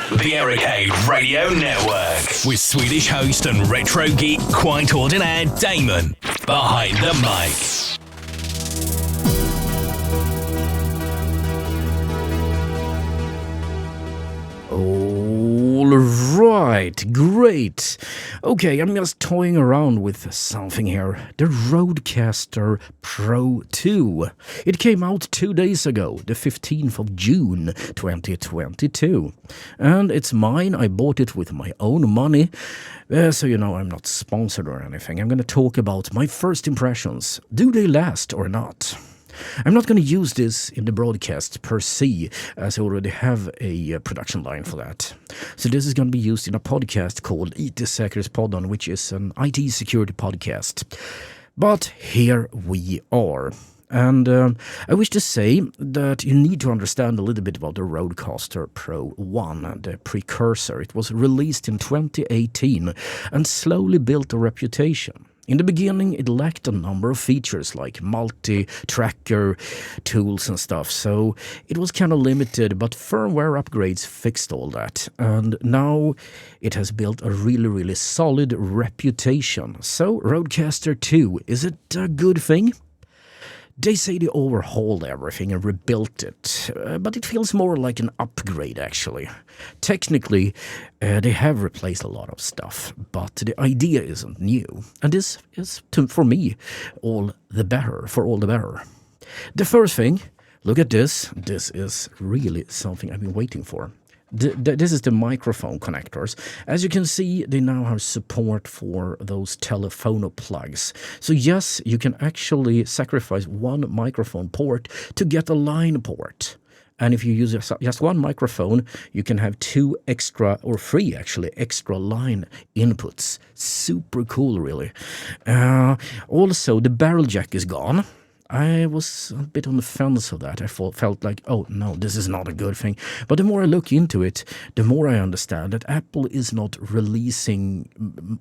The Eric A. Radio Network. With Swedish host and retro geek quite ordinaire Damon. Behind the mic. Alright, great. Okay, I'm just toying around with something here. The Rodecaster Pro II. It came out 2 days ago, the 15th of June 2022. And it's mine. I bought it with my own money. So you know I'm not sponsored or anything. I'm going to talk about my first impressions. Do they last or not? I'm not going to use this in the broadcast per se, as I already have a production line for that. So this is going to be used in a podcast called IT-säkerhetspodden, which is an IT security podcast. But here we are. And I wish to say that you need to understand a little bit about the Rodecaster Pro I, the precursor. It was released in 2018 and slowly built a reputation. In the beginning, it lacked a number of features like multi-tracker tools and stuff, so it was kind of limited, but firmware upgrades fixed all that. And now it has built a really solid reputation. So, Rodecaster 2, is it a good thing? They say they overhauled everything and rebuilt it, but it feels more like an upgrade actually. Technically, they have replaced a lot of stuff, but the idea isn't new. And this is, for me, all the better. The first thing, look at this. This is really something I've been waiting for. This is the microphone connectors. As you can see, they now have support for those telephone plugs. So yes, you can actually sacrifice one microphone port to get a line port. And if you use just one microphone, you can have two extra, or three actually, extra line inputs. Super cool, really. Also, the barrel jack is gone. I was a bit on the fence of that. I felt like, oh no, this is not a good thing. But the more I look into it, the more I understand that Apple is not releasing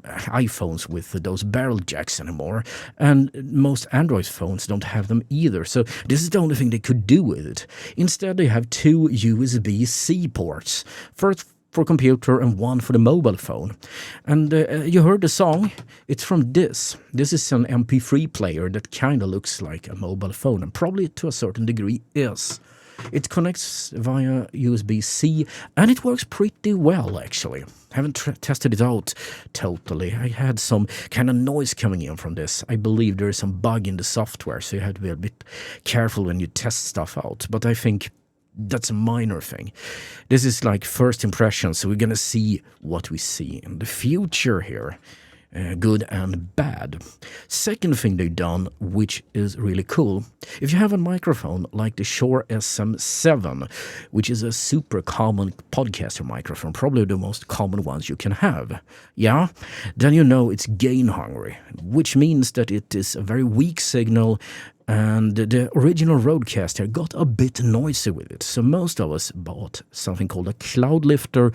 iPhones with those barrel jacks anymore. And most Android phones don't have them either. So this is the only thing they could do with it. Instead, they have two USB-C ports. First for computer and one for the mobile phone. And you heard the song? It's from this. This is an MP3 player that kind of looks like a mobile phone and probably to a certain degree is. It connects via USB-C and it works pretty well actually. Haven't tested it out totally. I had some kind of noise coming in from this. I believe there is some bug in the software, so you have to be a bit careful when you test stuff out. But I think that's a minor thing. This is like first impression, so we're going to see what we see in the future here. Good and bad. Second thing they've done, which is really cool, if you have a microphone like the Shure SM7, which is a super common podcaster microphone, probably the most common ones you can have, yeah, then you know it's gain hungry, which means that it is a very weak signal. And the original Rodecaster got a bit noisy with it, so most of us bought something called a Cloudlifter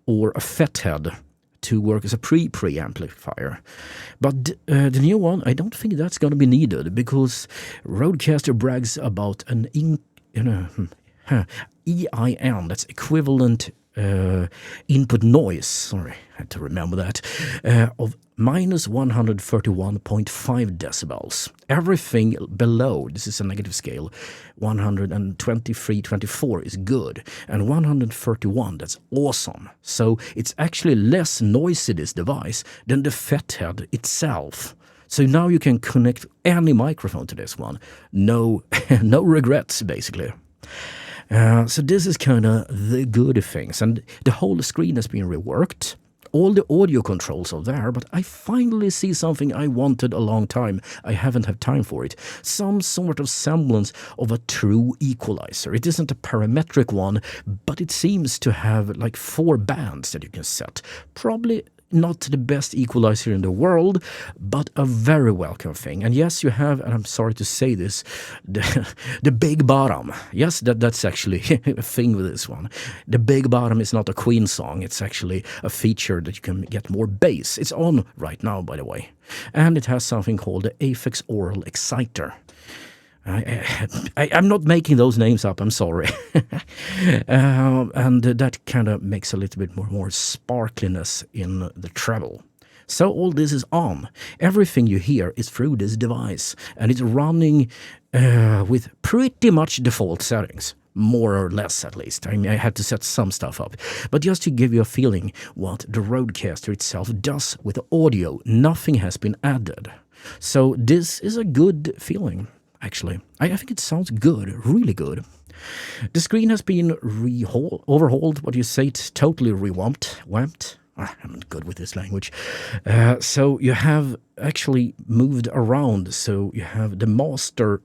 or a Fethead to work as a pre-amplifier. But the new one, I don't think that's going to be needed, because Rodecaster brags about an EIN, that's equivalent input noise, sorry, I had to remember that, of minus 131.5 decibels. Everything below, this is a negative scale, 123.24 is good, and 131, that's awesome. So it's actually less noisy, this device, than the Fethead itself. So now you can connect any microphone to this one. No regrets, basically. So this is kind of the good things, and the whole screen has been reworked. All the audio controls are there, but I finally see something I wanted a long time. I haven't had time for it. Some sort of semblance of a true equalizer. It isn't a parametric one, but it seems to have like 4 bands that you can set. Probably not the best equalizer in the world, but a very welcome thing. And yes, you have, and I'm sorry to say this, the big bottom. Yes, that's actually a thing with this one. The big bottom is not a Queen song. It's actually a feature that you can get more bass. It's on right now, by the way. And it has something called the Aphex Oral Exciter. I'm not making those names up, I'm sorry. And that kind of makes a little bit more sparkliness in the treble. So all this is on. Everything you hear is through this device, and it's running with pretty much default settings. More or less, at least. I mean, I had to set some stuff up. But just to give you a feeling what the Rodecaster itself does with the audio, nothing has been added. So this is a good feeling, actually. I think it sounds good, really good. The screen has been overhauled, what do you say, it's totally revamped. I'm not good with this language. So you have actually moved around, so you have the master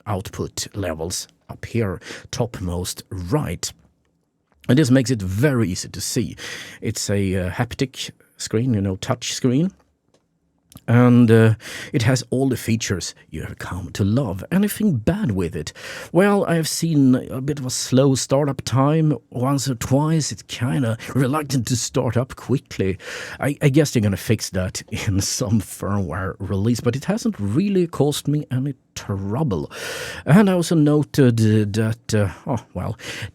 output levels up here, topmost right. And this makes it very easy to see. It's a haptic screen, touch screen. And it has all the features you have come to love. Anything bad with it? Well, I have seen a bit of a slow startup time. Once or twice, it's kind of reluctant to start up quickly. I guess they're going to fix that in some firmware release, but it hasn't really caused me any trouble. And I also noted that,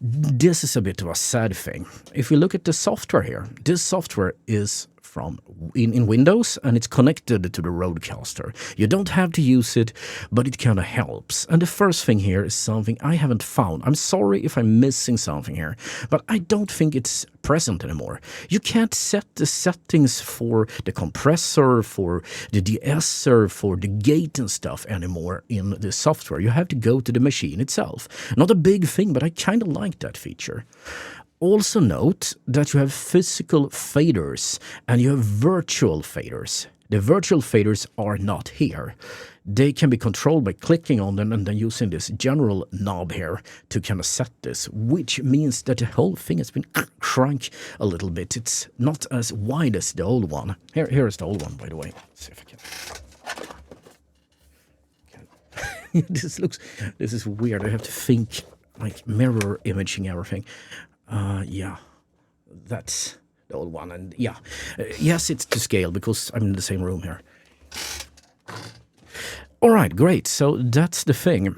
this is a bit of a sad thing. If you look at the software here, this software is from in Windows, and it's connected to the Rodecaster. You don't have to use it, but it kind of helps. And the first thing here is something I haven't found. I'm sorry if I'm missing something here, but I don't think it's present anymore. You can't set the settings for the compressor, for the de-esser, for the gate and stuff anymore in the software. You have to go to the machine itself. Not a big thing, but I kind of like that feature. Also note that you have physical faders and you have virtual faders. The virtual faders are not here. They can be controlled by clicking on them and then using this general knob here to kind of set this, which means that the whole thing has been shrunk a little bit. It's not as wide as the old one. Here is the old one, by the way. Let's see if I can. This is weird. I have to think, like mirror imaging everything. Yeah, that's the old one. And yeah, yes, it's to scale because I'm in the same room here. All right, great. So that's the thing.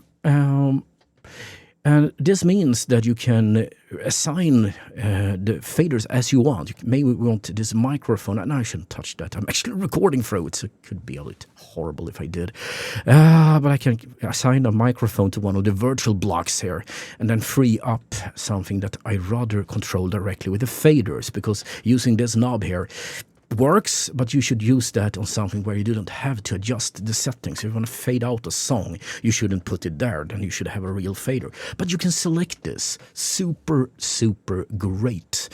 And this means that you can assign the faders as you want. Maybe we want this microphone. And I shouldn't touch that. I'm actually recording through it, so it could be a bit horrible if I did. But I can assign a microphone to one of the virtual blocks here and then free up something that I rather control directly with the faders, because using this knob here works, but you should use that on something where you don't have to adjust the settings. If you want to fade out a song, you shouldn't put it there, then you should have a real fader. But you can select this. Super, super great.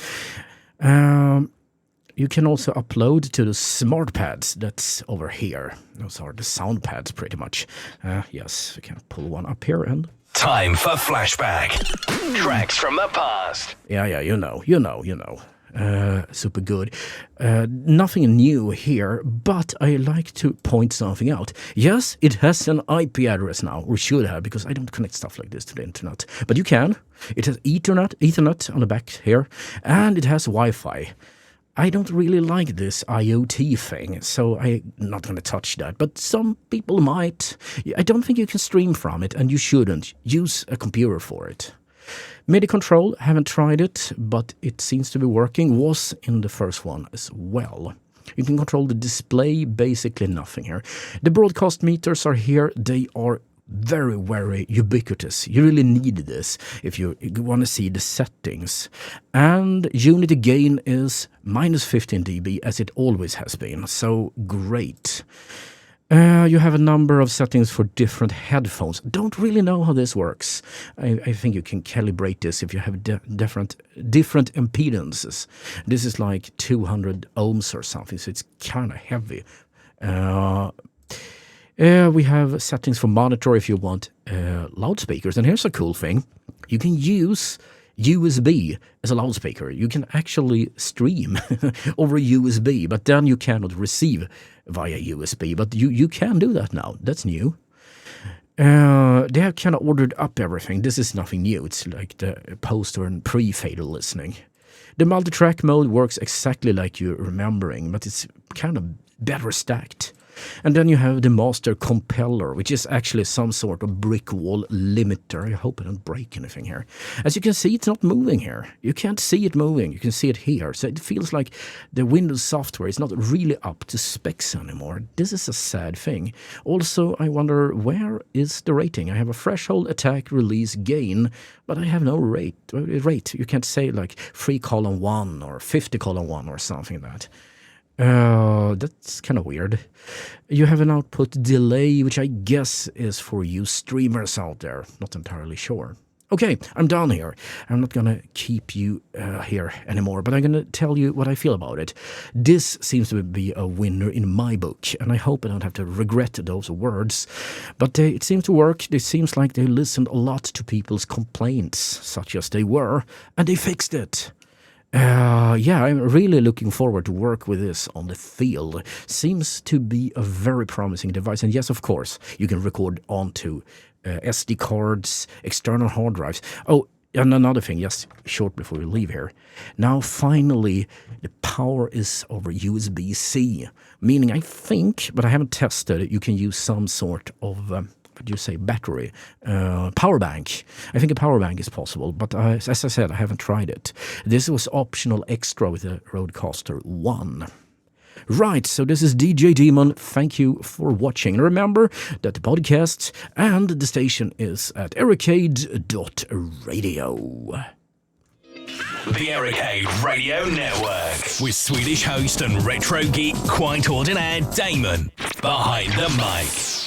You can also upload to the smart pads that's over here. Those are the sound pads pretty much. Yes, we can pull one up here and... Time for flashback. Tracks from the past. Yeah, you know. Super good. Nothing new here, but I like to point something out. Yes, it has an IP address now, or should have, because I don't connect stuff like this to the internet. But you can. It has Ethernet on the back here, and it has Wi-Fi. I don't really like this IoT thing, so I'm not going to touch that. But some people might. I don't think you can stream from it, and you shouldn't. Use a computer for it. MIDI control, haven't tried it, but it seems to be working. Was in the first one as well. You can control the display, basically nothing here. The broadcast meters are here. They are very, very ubiquitous. You really need this if you want to see the settings. And unity gain is minus 15 dB, as it always has been. So great. You have a number of settings for different headphones. Don't really know how this works. I think you can calibrate this if you have different impedances. This is like 200 ohms or something, so it's kind of heavy. We have settings for monitor if you want loudspeakers. And here's a cool thing. You can use USB as a loudspeaker. You can actually stream over USB, but then you cannot receive via USB. But you can do that now. That's new. They have kind of ordered up everything. This is nothing new. It's like the poster and pre-fader listening. The multi-track mode works exactly like you're remembering, but it's kind of better stacked. And then you have the master compeller, which is actually some sort of brick wall limiter. I hope I don't break anything here. As you can see, it's not moving here. You can't see it moving. You can see it here. So it feels like the Windows software is not really up to specs anymore. This is a sad thing. Also, I wonder, where is the rating? I have a threshold, attack, release, gain, but I have no rate. You can't say like 3:1 or 50:1 or something like that. That's kind of weird. You have an output delay, which I guess is for you streamers out there. Not entirely sure. Okay, I'm done here. I'm not going to keep you here anymore, but I'm going to tell you what I feel about it. This seems to be a winner in my book, and I hope I don't have to regret those words. But it seems to work. It seems like they listened a lot to people's complaints, such as they were, and they fixed it. I'm really looking forward to work with this on the field. Seems to be a very promising device. And yes, of course, you can record onto SD cards, external hard drives. Oh, and another thing, just short before we leave here. Now, finally, the power is over USB-C, meaning I think, but I haven't tested it, you can use some sort of battery, power bank. I think a power bank is possible, but as I said, I haven't tried it. This was optional extra with the Rodecaster I. Right, so this is DJ Demon. Thank you for watching. And remember that the podcast and the station is at ericade.radio. The Arcade Radio Network with Swedish host and retro geek Quite Ordinaire Damon behind the mic.